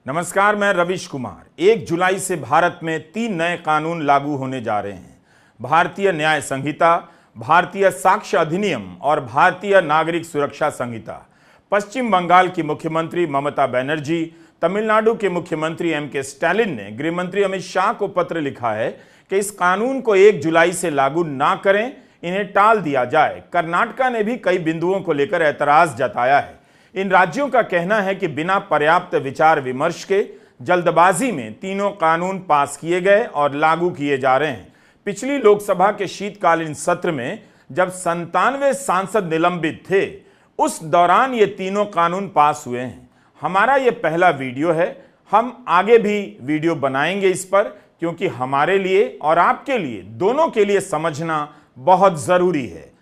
नमस्कार, मैं रविश कुमार। 1 जुलाई से भारत में 3 नए कानून लागू होने जा रहे हैं। भारतीय न्याय संहिता, भारतीय साक्ष्य अधिनियम और भारतीय नागरिक सुरक्षा संहिता। पश्चिम बंगाल की मुख्यमंत्री ममता बनर्जी, तमिलनाडु के मुख्यमंत्री एम.के. स्टालिन ने गृह मंत्री अमित शाह को पत्र लिखा है कि इस कानून को 1 जुलाई से लागू ना करें, इन्हें टाल दिया जाए। कर्नाटक ने भी कई बिंदुओं को लेकर ऐतराज जताया है। इन राज्यों का कहना है कि बिना पर्याप्त विचार विमर्श के जल्दबाजी में तीनों कानून पास किए गए और लागू किए जा रहे हैं। पिछली लोकसभा के शीतकालीन सत्र में जब 97 सांसद निलंबित थे, उस दौरान ये तीनों कानून पास हुए हैं। हमारा ये पहला वीडियो है। हम आगे भी वीडियो बनाएंगे इस पर, क्योंकि हमारे लिए और आपके लिए, दोनों के लिए समझना बहुत जरूरी है।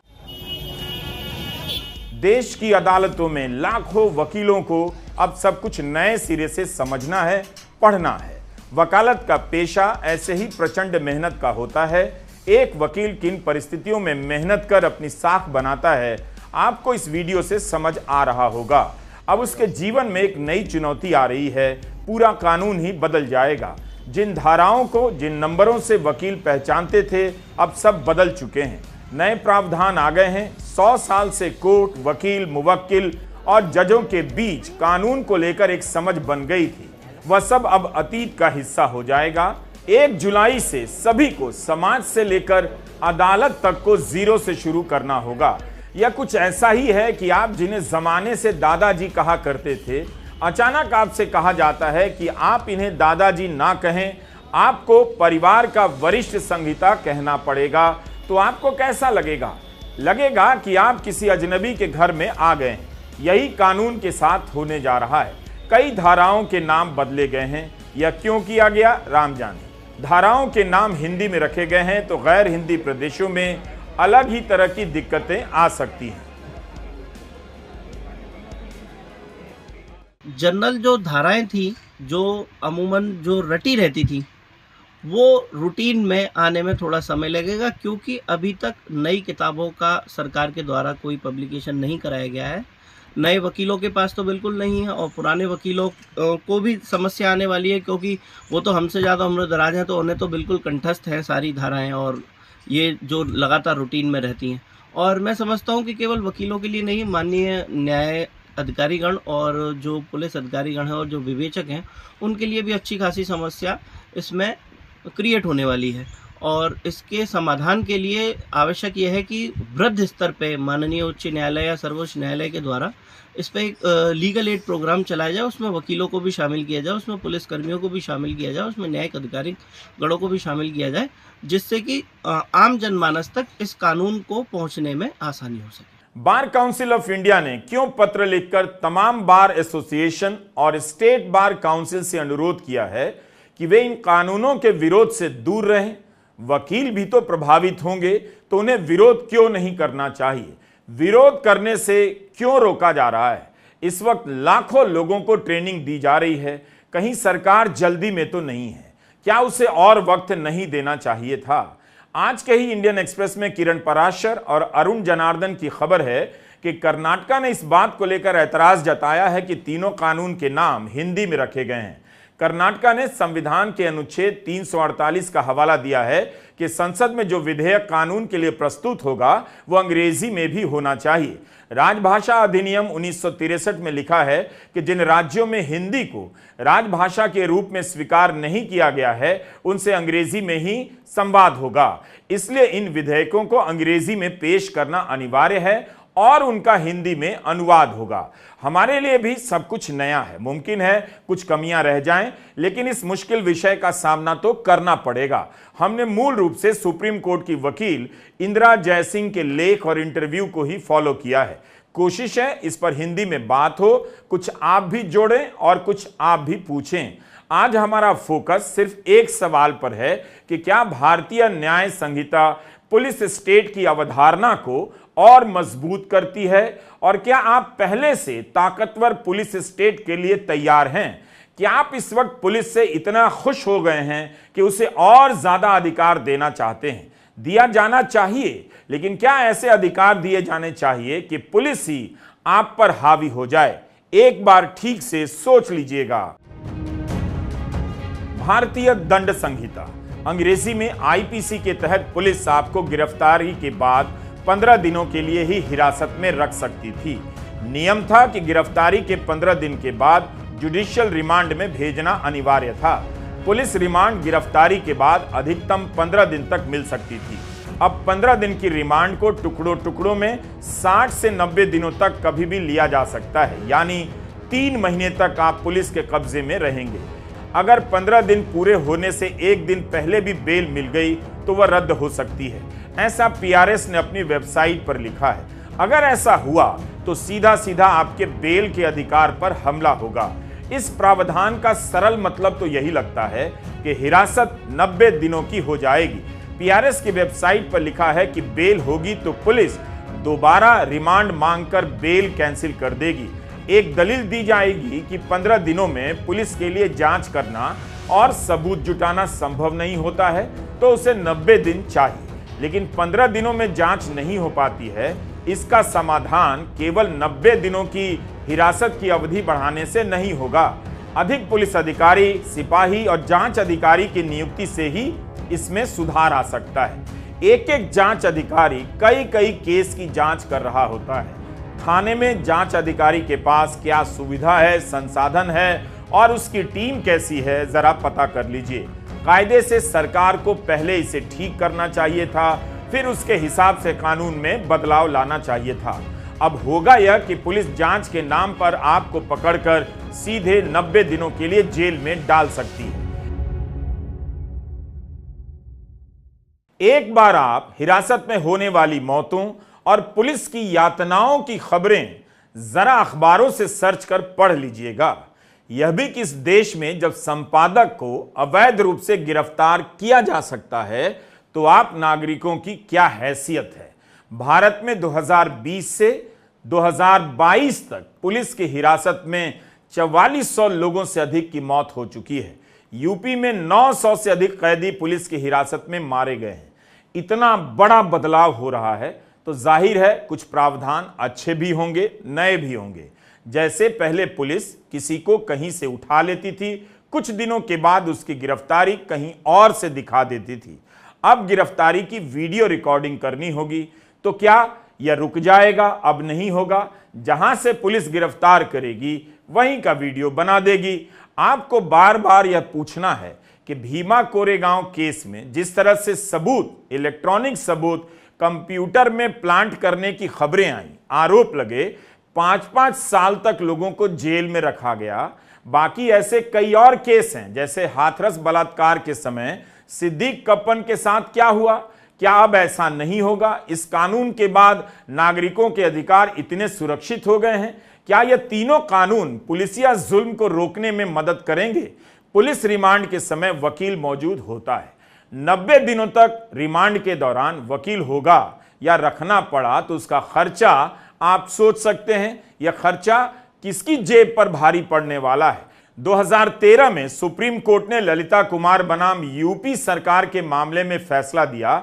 देश की अदालतों में लाखों वकीलों को अब सब कुछ नए सिरे से समझना है, पढ़ना है। वकालत का पेशा ऐसे ही प्रचंड मेहनत का होता है। एक वकील किन परिस्थितियों में मेहनत कर अपनी साख बनाता है, आपको इस वीडियो से समझ आ रहा होगा। अब उसके जीवन में एक नई चुनौती आ रही है। पूरा कानून ही बदल जाएगा। जिन धाराओं को, जिन नंबरों से वकील पहचानते थे, अब सब बदल चुके हैं। नए प्रावधान आ गए हैं। 100 साल से कोर्ट, वकील, मुवक्किल और जजों के बीच कानून को लेकर एक समझ बन गई थी, वह सब अब अतीत का हिस्सा हो जाएगा। 1 जुलाई से सभी को, समाज से लेकर अदालत तक को जीरो से शुरू करना होगा। यह कुछ ऐसा ही है कि आप जिन्हें जमाने से दादाजी कहा करते थे, अचानक आपसे कहा जाता है कि आप इन्हें दादाजी ना कहें, आपको परिवार का वरिष्ठ संहिता कहना पड़ेगा। तो आपको कैसा लगेगा? लगेगा कि आप किसी अजनबी के घर में आ गए हैं। यही कानून के साथ होने जा रहा है। कई धाराओं के नाम बदले गए हैं। यह क्यों किया गया, राम जाने। धाराओं के नाम हिंदी में रखे गए हैं तो गैर हिंदी प्रदेशों में अलग ही तरह की दिक्कतें आ सकती हैं। जनरल जो धाराएं थी, जो अमूमन जो रटी रहती थी, वो रूटीन में आने में थोड़ा समय लगेगा, क्योंकि अभी तक नई किताबों का सरकार के द्वारा कोई पब्लिकेशन नहीं कराया गया है। नए वकीलों के पास तो बिल्कुल नहीं है, और पुराने वकीलों को भी समस्या आने वाली है, क्योंकि वो तो हमसे ज़्यादा उम्र दराज हैं, तो उन्हें तो बिल्कुल कंठस्थ हैं सारी धाराएं, और ये जो लगातार रूटीन में रहती हैं। और मैं समझता हूँ कि केवल वकीलों के लिए नहीं, माननीय न्याय अधिकारीगण और जो पुलिस अधिकारीगण हैं और जो विवेचक हैं, उनके लिए भी अच्छी खासी समस्या इसमें क्रिएट होने वाली है। और इसके समाधान के लिए आवश्यक यह है कि वृहद स्तर पे माननीय उच्च न्यायालय या सर्वोच्च न्यायालय के द्वारा इस पर एक लीगल एड प्रोग्राम चलाया जाए। उसमें वकीलों को भी शामिल किया जाए, उसमें पुलिसकर्मियों को भी शामिल किया जाए, उसमें न्यायिक अधिकारी गणों को भी शामिल किया जाए, जिससे कि आम जनमानस तक इस कानून को पहुँचने में आसानी हो सके। बार काउंसिल ऑफ इंडिया ने क्यों पत्र लिखकर तमाम बार एसोसिएशन और स्टेट बार काउंसिल से अनुरोध किया है कि वे इन कानूनों के विरोध से दूर रहें? वकील भी तो प्रभावित होंगे, तो उन्हें विरोध क्यों नहीं करना चाहिए? विरोध करने से क्यों रोका जा रहा है? इस वक्त लाखों लोगों को ट्रेनिंग दी जा रही है। कहीं सरकार जल्दी में तो नहीं है? क्या उसे और वक्त नहीं देना चाहिए था? आज के ही इंडियन एक्सप्रेस में किरण पराशर और अरुण जनार्दन की खबर है कि कर्नाटक ने इस बात को लेकर ऐतराज जताया है कि तीनों कानून के नाम हिंदी में रखे गए हैं। कर्नाटक ने संविधान के अनुच्छेद 348 का हवाला दिया है कि संसद में जो विधेयक कानून के लिए प्रस्तुत होगा वो अंग्रेजी में भी होना चाहिए। राजभाषा अधिनियम 1963 में लिखा है कि जिन राज्यों में हिंदी को राजभाषा के रूप में स्वीकार नहीं किया गया है, उनसे अंग्रेजी में ही संवाद होगा। इसलिए इन विधेयकों को अंग्रेजी में पेश करना अनिवार्य है और उनका हिंदी में अनुवाद होगा। हमारे लिए भी सब कुछ नया है। मुमकिन है कुछ कमियां रह जाएं, लेकिन इस मुश्किल विषय का सामना तो करना पड़ेगा। हमने मूल रूप से सुप्रीम कोर्ट की वकील इंदिरा जयसिंह के लेख और इंटरव्यू को ही फॉलो किया है। कोशिश है इस पर हिंदी में बात हो, कुछ आप भी जोड़ें और कुछ आप भी पूछें। आज हमारा फोकस सिर्फ एक सवाल पर है कि क्या भारतीय न्याय संहिता पुलिस स्टेट की अवधारणा को और मजबूत करती है, और क्या आप पहले से ताकतवर पुलिस स्टेट के लिए तैयार हैं? क्या आप इस वक्त पुलिस से इतना खुश हो गए हैं कि उसे और ज्यादा अधिकार देना चाहते हैं? दिया जाना चाहिए, लेकिन क्या ऐसे अधिकार दिए जाने चाहिए कि पुलिस ही आप पर हावी हो जाए? एक बार ठीक से सोच लीजिएगा। भारतीय दंड संहिता अंग्रेजी में आईपीसी के तहत पुलिस आपको गिरफ्तारी के बाद 15 दिनों के लिए ही हिरासत में रख सकती थी। नियम था कि गिरफ्तारी के 15 दिन के बाद जुडिशियल रिमांड में भेजना अनिवार्य था। पुलिस रिमांड गिरफ्तारी के बाद अधिकतम 15 दिन तक मिल सकती थी। अब 15 दिन की रिमांड को टुकड़ों टुकड़ों में 60 से 90 दिनों तक कभी भी लिया जा सकता है, यानी 3 महीने तक आप पुलिस के कब्जे में रहेंगे। अगर 15 दिन पूरे होने से एक दिन पहले भी बेल मिल गई तो वह रद्द हो सकती है, ऐसा पीआरएस ने अपनी वेबसाइट पर लिखा है। अगर ऐसा हुआ तो सीधा सीधा आपके बेल के अधिकार पर हमला होगा। इस प्रावधान का सरल मतलब तो यही लगता है कि हिरासत 90 दिनों की हो जाएगी। पीआरएस की वेबसाइट पर लिखा है कि बेल होगी तो पुलिस दोबारा रिमांड मांगकर बेल कैंसिल कर देगी। एक दलील दी जाएगी कि 15 दिनों में पुलिस के लिए जांच करना और सबूत जुटाना संभव नहीं होता है तो उसे 90 दिन चाहिए। लेकिन 15 दिनों में जांच नहीं हो पाती है, इसका समाधान केवल 90 दिनों की हिरासत की अवधि बढ़ाने से नहीं होगा। अधिक पुलिस अधिकारी, सिपाही और जांच अधिकारी की नियुक्ति से ही इसमें सुधार आ सकता है। एक एक जांच अधिकारी कई केस की जांच कर रहा होता है। थाने में जांच अधिकारी के पास क्या सुविधा है, संसाधन है और उसकी टीम कैसी है, जरा पता कर लीजिए। कायदे से सरकार को पहले इसे ठीक करना चाहिए था, फिर उसके हिसाब से कानून में बदलाव लाना चाहिए था। अब होगा यह कि पुलिस जांच के नाम पर आपको पकड़कर सीधे 90 दिनों के लिए जेल में डाल सकती है। एक बार आप हिरासत में होने वाली मौतों और पुलिस की यातनाओं की खबरें जरा अखबारों से सर्च कर पढ़ लीजिएगा। यह भी कि इस देश में जब संपादक को अवैध रूप से गिरफ्तार किया जा सकता है तो आप नागरिकों की क्या हैसियत है। भारत में 2020 से 2022 तक पुलिस की हिरासत में 4400 लोगों से अधिक की मौत हो चुकी है। यूपी में 900 से अधिक कैदी पुलिस की हिरासत में मारे गए हैं। इतना बड़ा बदलाव हो रहा है तो जाहिर है कुछ प्रावधान अच्छे भी होंगे, नए भी होंगे। जैसे पहले पुलिस किसी को कहीं से उठा लेती थी, कुछ दिनों के बाद उसकी गिरफ्तारी कहीं और से दिखा देती थी। अब गिरफ्तारी की वीडियो रिकॉर्डिंग करनी होगी तो क्या यह रुक जाएगा? अब नहीं होगा। जहां से पुलिस गिरफ्तार करेगी वहीं का वीडियो बना देगी। आपको बार बार यह पूछना है कि भीमा कोरेगांव केस में जिस तरह से सबूत, इलेक्ट्रॉनिक सबूत कंप्यूटर में प्लांट करने की खबरें आई, आरोप लगे, 5-5 साल तक लोगों को जेल में रखा गया। बाकी ऐसे कई और केस हैं, जैसे हाथरस बलात्कार के समय सिद्दीक कप्पन के साथ क्या हुआ। क्या अब ऐसा नहीं होगा? इस कानून के बाद नागरिकों के अधिकार इतने सुरक्षित हो गए हैं? क्या ये तीनों कानून पुलिसिया जुल्म को रोकने में मदद करेंगे? पुलिस रिमांड के समय वकील मौजूद होता है। 90 दिनों तक रिमांड के दौरान वकील होगा या रखना पड़ा तो उसका खर्चा आप सोच सकते हैं। यह खर्चा किसकी जेब पर भारी पड़ने वाला है। 2013 में सुप्रीम कोर्ट ने ललिता कुमार बनाम यूपी सरकार के मामले में फैसला दिया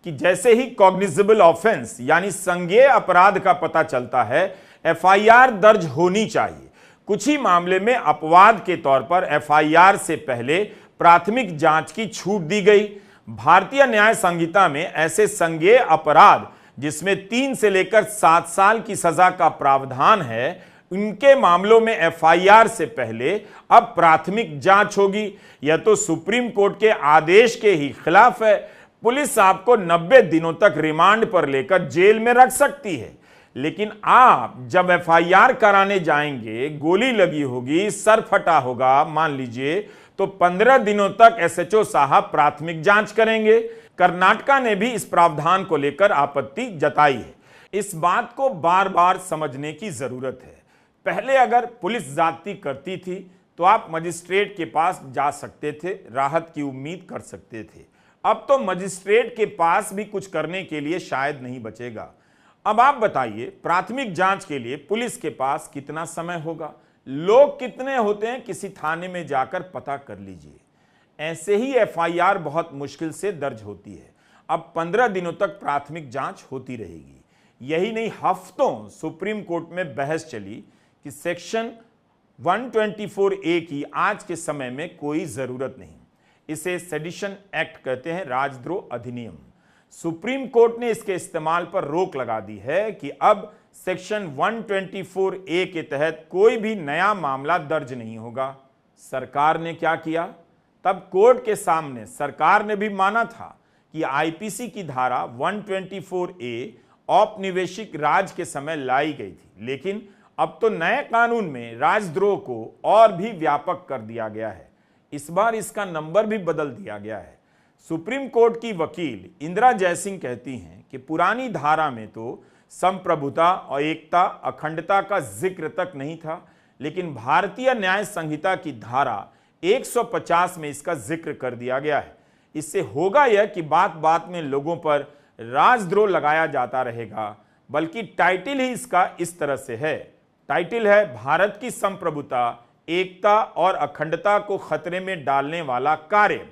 कि जैसे ही कॉग्निजेबल ऑफेंस यानी संज्ञेय अपराध का पता चलता है, एफआईआर दर्ज होनी चाहिए। कुछ ही मामले में अपवाद के तौर पर एफआईआर से पहले प्राथमिक जांच की छूट दी गई। भारतीय न्याय संहिता में ऐसे संज्ञेय अपराध जिसमें 3 से लेकर 7 साल की सजा का प्रावधान है, उनके मामलों में एफआईआर से पहले अब प्राथमिक जांच होगी। यह तो सुप्रीम कोर्ट के आदेश के ही खिलाफ है। पुलिस आपको 90 दिनों तक रिमांड पर लेकर जेल में रख सकती है, लेकिन आप जब एफआईआर कराने जाएंगे, गोली लगी होगी, सर फटा होगा मान लीजिए, तो 15 दिनों तक एसएचओ साहब प्राथमिक जांच करेंगे। कर्नाटका ने भी इस प्रावधान को लेकर आपत्ति जताई है। इस बात को बार बार समझने की जरूरत है। पहले अगर पुलिस ज्यादती करती थी तो आप मजिस्ट्रेट के पास जा सकते थे, राहत की उम्मीद कर सकते थे। अब तो मजिस्ट्रेट के पास भी कुछ करने के लिए शायद नहीं बचेगा। अब आप बताइए, प्राथमिक जांच के लिए पुलिस के पास कितना समय होगा? लोग कितने होते हैं, किसी थाने में जाकर पता कर लीजिए। ऐसे ही एफआईआर बहुत मुश्किल से दर्ज होती है। अब 15 दिनों तक प्राथमिक जांच होती रहेगी। यही नहीं, हफ्तों सुप्रीम कोर्ट में बहस चली कि सेक्शन 124A की आज के समय में कोई जरूरत नहीं। इसे सेडिशन एक्ट कहते हैं, राजद्रोह अधिनियम। सुप्रीम कोर्ट ने इसके इस्तेमाल पर रोक लगा दी है कि अब सेक्शन 124A के तहत कोई भी नया मामला दर्ज नहीं होगा। सरकार ने क्या किया? तब कोर्ट के सामने सरकार ने भी माना था कि आईपीसी की धारा 124A औपनिवेशिक राज के समय लाई गई थी, लेकिन अब तो नए कानून में राजद्रोह को और भी व्यापक कर दिया गया है। इस बार इसका नंबर भी बदल दिया गया है। सुप्रीम कोर्ट की वकील इंदिरा जयसिंह कहती हैं कि पुरानी धारा में तो संप्रभुता और एकता, अखंडता का जिक्र तक नहीं था, लेकिन भारतीय न्याय संहिता की धारा 150 में इसका जिक्र कर दिया गया है। इससे होगा यह कि बात बात में लोगों पर राजद्रोह लगाया जाता रहेगा, बल्कि टाइटल ही इसका इस तरह से है। टाइटल है भारत की संप्रभुता, एकता और अखंडता को खतरे में डालने वाला कार्य,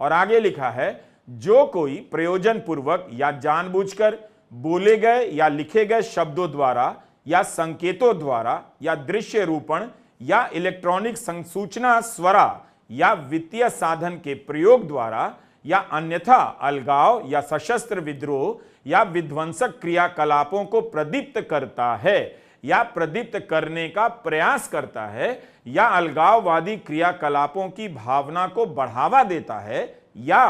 और आगे लिखा है जो कोई प्रयोजन पूर्वक या जानबूझकर बोले गए या लिखे गए शब्दों द्वारा या संकेतों द्वारा या दृश्य रूपण या इलेक्ट्रॉनिक संसूचना स्वरा या वित्तीय साधन के प्रयोग द्वारा या अन्यथा अलगाव या सशस्त्र विद्रोह या विध्वंसक क्रियाकलापों को प्रदीप्त करता है या प्रदीप्त करने का प्रयास करता है या अलगाववादी क्रियाकलापों की भावना को बढ़ावा देता है या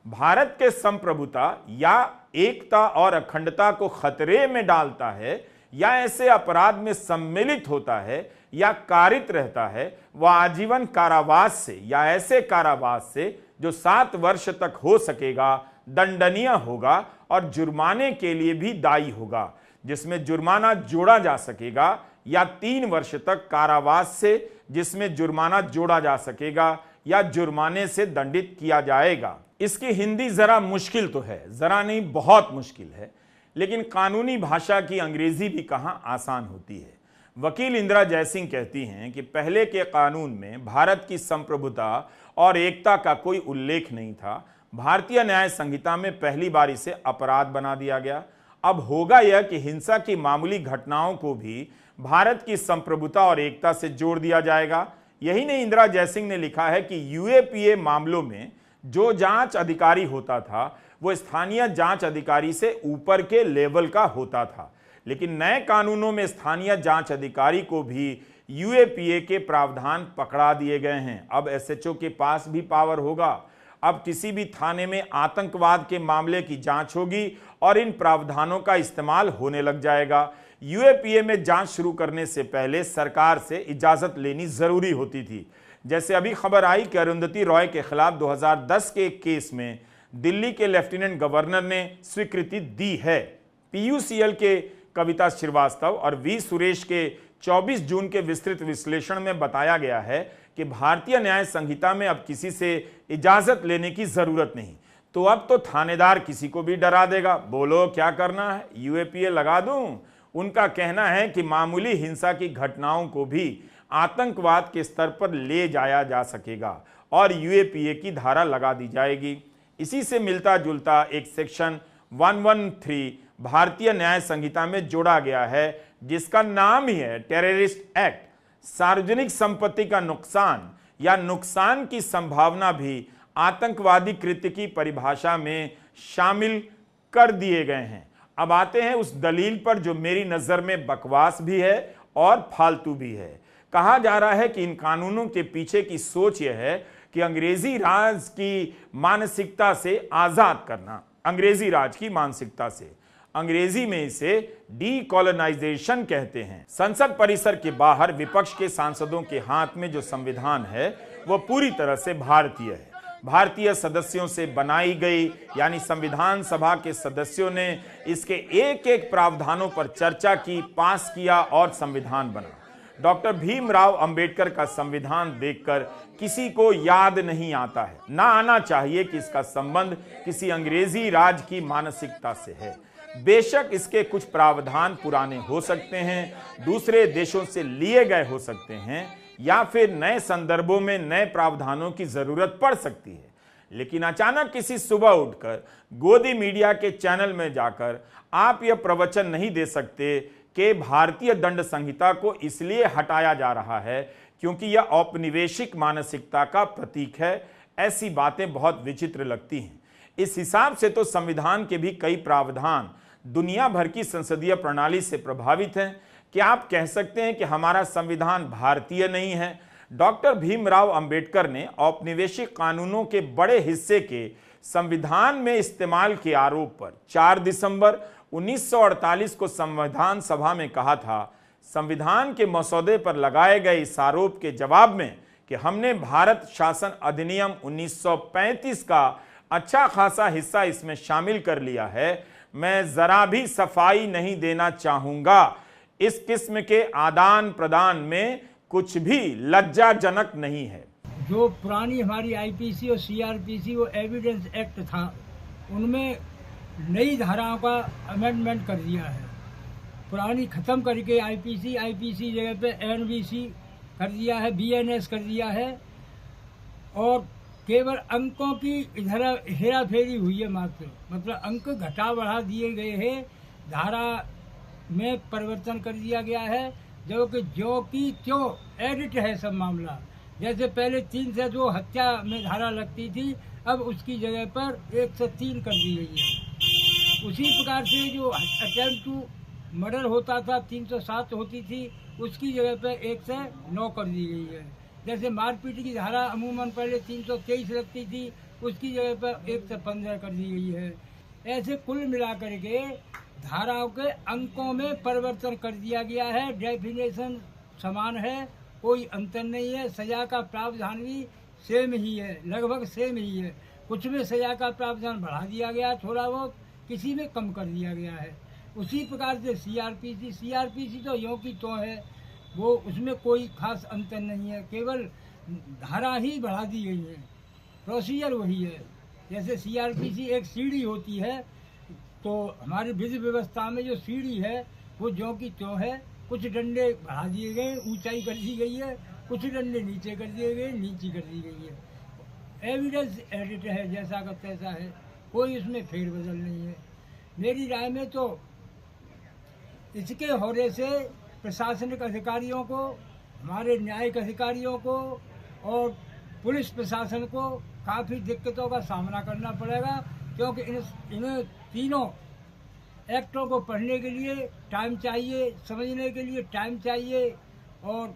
भारत के संप्रभुता या एकता और अखंडता को खतरे में डालता है या ऐसे अपराध में सम्मिलित होता है या कारित रहता है, वह आजीवन कारावास से या ऐसे कारावास से जो 7 वर्ष तक हो सकेगा दंडनीय होगा और जुर्माने के लिए भी दायी होगा, जिसमें जुर्माना जोड़ा जा सकेगा, या 3 वर्ष तक कारावास से जिसमें जुर्माना जोड़ा जा सकेगा या जुर्माने से दंडित किया जाएगा। इसकी हिंदी जरा मुश्किल तो है, जरा नहीं बहुत मुश्किल है, लेकिन कानूनी भाषा की अंग्रेजी भी कहाँ आसान होती है। वकील इंदिरा जयसिंह कहती हैं कि पहले के कानून में भारत की संप्रभुता और एकता का कोई उल्लेख नहीं था। भारतीय न्याय संहिता में पहली बार इसे अपराध बना दिया गया। अब होगा यह कि हिंसा की मामूली घटनाओं को भी भारत की संप्रभुता और एकता से जोड़ दिया जाएगा। यही नहीं, इंदिरा जयसिंह ने लिखा है कि यूएपीए मामलों में जो जांच अधिकारी होता था वो स्थानीय जांच अधिकारी से ऊपर के लेवल का होता था, लेकिन नए कानूनों में स्थानीय जांच अधिकारी को भी यूएपीए के प्रावधान पकड़ा दिए गए हैं। अब एसएचओ के पास भी पावर होगा। अब किसी भी थाने में आतंकवाद के मामले की जांच होगी और इन प्रावधानों का इस्तेमाल होने लग जाएगा। यूएपीए में जांच शुरू करने से पहले सरकार से इजाजत लेनी जरूरी होती थी। जैसे अभी खबर आई कि अरुंधति रॉय के खिलाफ 2010 के एक केस में दिल्ली के लेफ्टिनेंट गवर्नर ने स्वीकृति दी है। पीयूसीएल के कविता श्रीवास्तव और वी सुरेश के 24 जून के विस्तृत विश्लेषण में बताया गया है कि भारतीय न्याय संहिता में अब किसी से इजाजत लेने की जरूरत नहीं। तो अब तो थानेदार किसी को भी डरा देगा, बोलो क्या करना है, यूएपीए लगा दूं। उनका कहना है कि मामूली हिंसा की घटनाओं को भी आतंकवाद के स्तर पर ले जाया जा सकेगा और यूएपीए की धारा लगा दी जाएगी। इसी से मिलता जुलता एक सेक्शन 113 भारतीय न्याय संहिता में जोड़ा गया है, जिसका नाम ही है टेररिस्ट एक्ट। सार्वजनिक संपत्ति का नुकसान या नुकसान की संभावना भी आतंकवादी कृत्य की परिभाषा में शामिल कर दिए गए हैं। अब आते हैं उस दलील पर जो मेरी नजर में बकवास भी है और फालतू भी है। कहा जा रहा है कि इन कानूनों के पीछे की सोच यह है कि अंग्रेजी राज की मानसिकता से आजाद करना, अंग्रेजी राज की मानसिकता से। अंग्रेजी में इसे डीकॉलोनाइजेशन कहते हैं। संसद परिसर के बाहर विपक्ष के सांसदों के हाथ में जो संविधान है वह पूरी तरह से भारतीय है। भारतीय सदस्यों से बनाई गई, यानी संविधान सभा के सदस्यों ने इसके एक एक प्रावधानों पर चर्चा की, पास किया और संविधान बना। डॉक्टर भीमराव अंबेडकर का संविधान देखकर किसी को याद नहीं आता है, ना आना चाहिए कि इसका संबंध किसी अंग्रेजी राज की मानसिकता से है। बेशक इसके कुछ प्रावधान पुराने हो सकते हैं, दूसरे देशों से लिए गए हो सकते हैं, या फिर नए संदर्भों में नए प्रावधानों की जरूरत पड़ सकती है, लेकिन अचानक किसी सुबह उठकर गोदी मीडिया के चैनल में जाकर आप यह प्रवचन नहीं दे सकते कि भारतीय दंड संहिता को इसलिए हटाया जा रहा है क्योंकि यह औपनिवेशिक मानसिकता का प्रतीक है। ऐसी बातें बहुत विचित्र लगती हैं। इस हिसाब से तो संविधान के भी कई प्रावधान दुनिया भर की संसदीय प्रणाली से प्रभावित हैं। क्या आप कह सकते हैं कि हमारा संविधान भारतीय नहीं है? डॉक्टर भीमराव अंबेडकर ने औपनिवेशिक कानूनों के बड़े हिस्से के संविधान में इस्तेमाल के आरोप पर 4 दिसंबर 1948 को संविधान सभा में कहा था, संविधान के मसौदे पर लगाए गए इस आरोप के जवाब में कि हमने भारत शासन अधिनियम 1935 का अच्छा खासा हिस्सा इसमें शामिल कर लिया है, मैं जरा भी सफाई नहीं देना चाहूंगा। इस किस्म के आदान प्रदान में कुछ भी लज्जाजनक नहीं है। जो पुरानी हमारी आईपीसी और सीआरपीसी वो एविडेंस एक्ट था, उनमें नई धाराओं का अमेंडमेंट कर दिया है। पुरानी ख़त्म करके आईपीसी जगह पे एनवीसी कर दिया है, बीएनएस कर दिया है, और केवल अंकों की इधर हेरा फेरी हुई है मात्र, मतलब अंक घटा बढ़ा दिए गए हैं, धारा में परिवर्तन कर दिया गया है, जो कि त्यों एडिट है सब मामला। जैसे पहले 3 से 2 हत्या में धारा लगती थी, अब उसकी जगह पर 1 से 3 कर दी गई है। उसी प्रकार से जो अटेम्प्ट टू मर्डर होता था 307 होती थी, उसकी जगह पर 1 से 9 कर दी गई है। जैसे मारपीट की धारा अमूमन पहले 323 लगती थी, उसकी जगह पर 1 से 15 कर दी गई है। ऐसे कुल मिलाकर के धाराओं के अंकों में परिवर्तन कर दिया गया है। डेफिनेशन समान है, कोई अंतर नहीं है। सजा का प्रावधान भी सेम ही है, लगभग सेम ही है। कुछ में सजा का प्रावधान बढ़ा दिया गया थोड़ा बहुत, किसी में कम कर दिया गया है। उसी प्रकार से सीआरपीसी तो यों की तो है, वो उसमें कोई खास अंतर नहीं है, केवल धारा ही बढ़ा दी गई है, प्रोसीजर वही है। जैसे सीआरपीसी एक सीढ़ी होती है, तो हमारी विधि व्यवस्था में जो सीढ़ी है वो ज्यों की त्यों है। कुछ डंडे बढ़ा दिए गए, ऊंचाई कर दी गई है, कुछ डंडे नीचे कर दिए गए, नीची कर दी गई है। एविडेंस एडिट है, जैसा का तैसा है, कोई उसमें फेरबदल नहीं है। मेरी राय में तो इसके होने से प्रशासनिक अधिकारियों को, हमारे न्यायिक अधिकारियों को और पुलिस प्रशासन को काफ़ी दिक्कतों का सामना करना पड़ेगा, क्योंकि इन्हें तीनों एक्टों को पढ़ने के लिए टाइम चाहिए, समझने के लिए टाइम चाहिए, और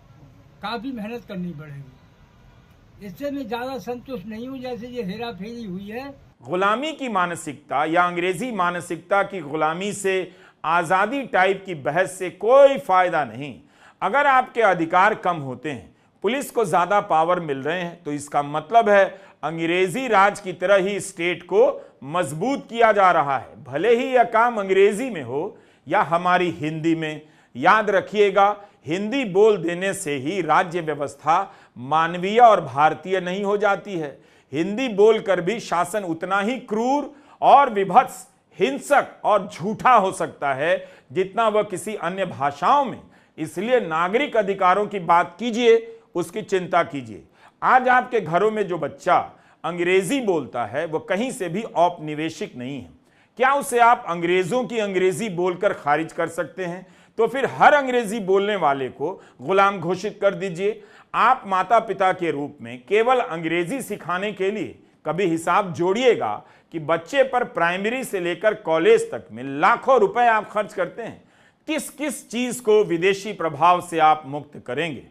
काफ़ी मेहनत करनी पड़ेगी। इससे मैं ज़्यादा संतुष्ट नहीं हूँ जैसे ये हेरा फेरी हुई है। गुलामी की मानसिकता या अंग्रेजी मानसिकता की गुलामी से आज़ादी टाइप की बहस से कोई फायदा नहीं। अगर आपके अधिकार कम होते हैं, पुलिस को ज़्यादा पावर मिल रहे हैं, तो इसका मतलब है अंग्रेजी राज की तरह ही स्टेट को मजबूत किया जा रहा है, भले ही यह काम अंग्रेजी में हो या हमारी हिंदी में। याद रखिएगा, हिंदी बोल देने से ही राज्य व्यवस्था मानवीय और भारतीय नहीं हो जाती है। हिंदी बोलकर भी शासन उतना ही क्रूर और विभत्स, हिंसक और झूठा हो सकता है जितना वह किसी अन्य भाषाओं में। इसलिए नागरिक अधिकारों की बात कीजिए, उसकी चिंता कीजिए। आज आपके घरों में जो बच्चा अंग्रेजी बोलता है वह कहीं से भी औपनिवेशिक नहीं है। क्या उसे आप अंग्रेजों की अंग्रेजी बोलकर खारिज कर सकते हैं? तो फिर हर अंग्रेजी बोलने वाले को गुलाम घोषित कर दीजिए। आप माता पिता के रूप में केवल अंग्रेजी सिखाने के लिए कभी हिसाब जोड़िएगा कि बच्चे पर प्राइमरी से लेकर कॉलेज तक में लाखों रुपए आप खर्च करते हैं। किस किस चीज को विदेशी प्रभाव से आप मुक्त करेंगे?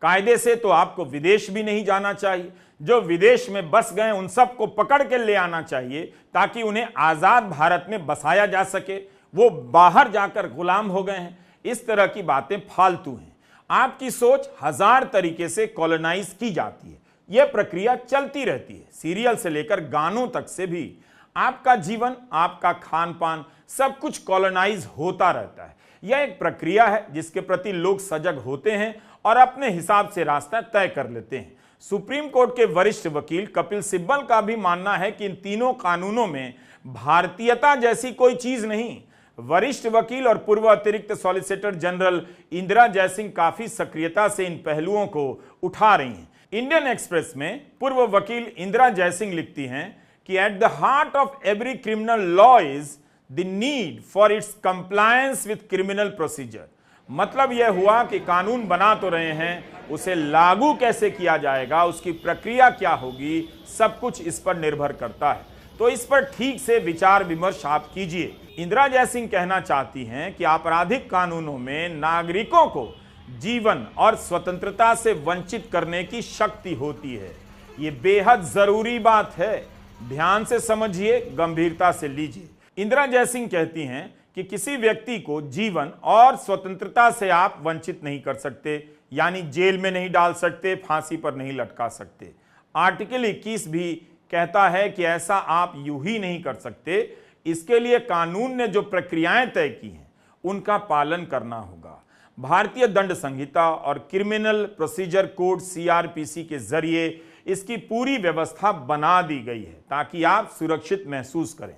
कायदे से तो आपको विदेश भी नहीं जाना चाहिए। जो विदेश में बस गए उन सबको पकड़ के ले आना चाहिए ताकि उन्हें आजाद भारत में बसाया जा सके। वो बाहर जाकर गुलाम हो गए हैं। इस तरह की बातें फालतू हैं। आपकी सोच 1000 तरीके से कॉलोनाइज की जाती है। यह प्रक्रिया चलती रहती है, सीरियल से लेकर गानों तक से भी। आपका जीवन, आपका खान पान, सब कुछ कॉलोनाइज होता रहता है। यह एक प्रक्रिया है जिसके प्रति लोग सजग होते हैं और अपने हिसाब से रास्ता तय कर लेते हैं। सुप्रीम कोर्ट के वरिष्ठ वकील कपिल सिब्बल का भी मानना है कि इन तीनों कानूनों में भारतीयता जैसी कोई चीज नहीं। वरिष्ठ वकील और पूर्व अतिरिक्त सॉलिसिटर जनरल इंदिरा जयसिंह काफी सक्रियता से इन पहलुओं को उठा रही हैं। इंडियन एक्सप्रेस में पूर्व वकील इंदिरा जयसिंह लिखती हैं कि at the heart of every criminal law is the need for its compliance with criminal procedure. मतलब यह हुआ कि कानून बना तो रहे हैं, उसे लागू कैसे किया जाएगा, उसकी प्रक्रिया क्या होगी, सब कुछ इस पर निर्भर करता है। तो इस पर ठीक से विचार विमर्श आप कीजिए। इंदिरा जयसिंह कहना चाहती हैं कि आपराधिक कानूनों में नागरिकों को जीवन और स्वतंत्रता से वंचित करने की शक्ति होती है। ये बेहद जरूरी बात है, ध्यान से समझिए, गंभीरता से लीजिए। इंदिरा जयसिंह कहती हैं कि किसी व्यक्ति को जीवन और स्वतंत्रता से आप वंचित नहीं कर सकते, यानी जेल में नहीं डाल सकते, फांसी पर नहीं लटका सकते। आर्टिकल 21 भी कहता है कि ऐसा आप यूं ही नहीं कर सकते, इसके लिए कानून ने जो प्रक्रियाएं तय की हैं उनका पालन करना होगा। भारतीय दंड संहिता और क्रिमिनल प्रोसीजर कोड CRPC के जरिए इसकी पूरी व्यवस्था बना दी गई है ताकि आप सुरक्षित महसूस करें।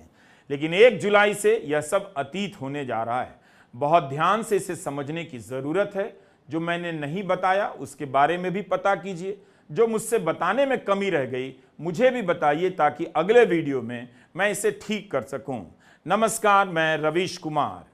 लेकिन 1 जुलाई से यह सब अतीत होने जा रहा है। बहुत ध्यान से इसे समझने की जरूरत है। जो मैंने नहीं बताया उसके बारे में भी पता कीजिए। जो मुझसे बताने में कमी रह गई मुझे भी बताइए ताकि अगले वीडियो में मैं इसे ठीक कर सकूं। नमस्कार, मैं रवीश कुमार।